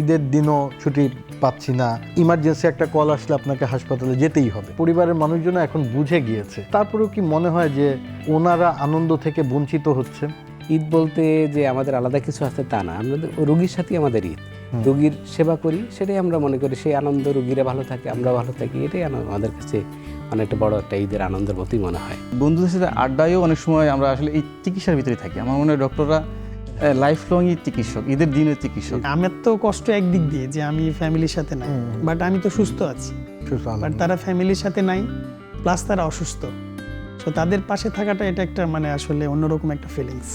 ঈদের দিনও ছুটি পাচ্ছি না, ইমার্জেন্সি একটা কল আসলে আপনাকে হাসপাতালে যেতেই হবে। পরিবারের মানুষজন এখন বুঝে গিয়েছে, তারপরেও কি মনে হয় যে ওনারা আনন্দ থেকে বঞ্চিত হচ্ছে? ঈদ বলতে যে আমাদের আলাদা কিছু আছে তা না, আমরা রোগীর সাথেই আমাদের ঈদ, রোগীর সেবা করি, সেটাই আমরা মনে করি সেই আনন্দ, রোগীরা ভালো থাকে, আমরা ভালো থাকি, এটাই আমাদের কাছে অনেকটা বড় একটা ঈদের আনন্দের মতোই মনে হয়। বন্ধুদের সাথে আড্ডায়ও অনেক সময় আমরা আসলে এই চিকিৎসার ভিতরে থাকি। আমার মনে হয় ডক্টররা লাইফ লংই চিকিৎসক, ঈদের দিনের চিকিৎসক। আমার তো কষ্ট একদিক দিয়ে যে আমি ফ্যামিলির সাথে নাই, বাট আমি তো সুস্থ আছি, বাট তারা ফ্যামিলির সাথে নাই, প্লাস তারা অসুস্থ। তো তাদের পাশে থাকাটা এটা একটা মানে আসলে অন্যরকম একটা ফিলিংস।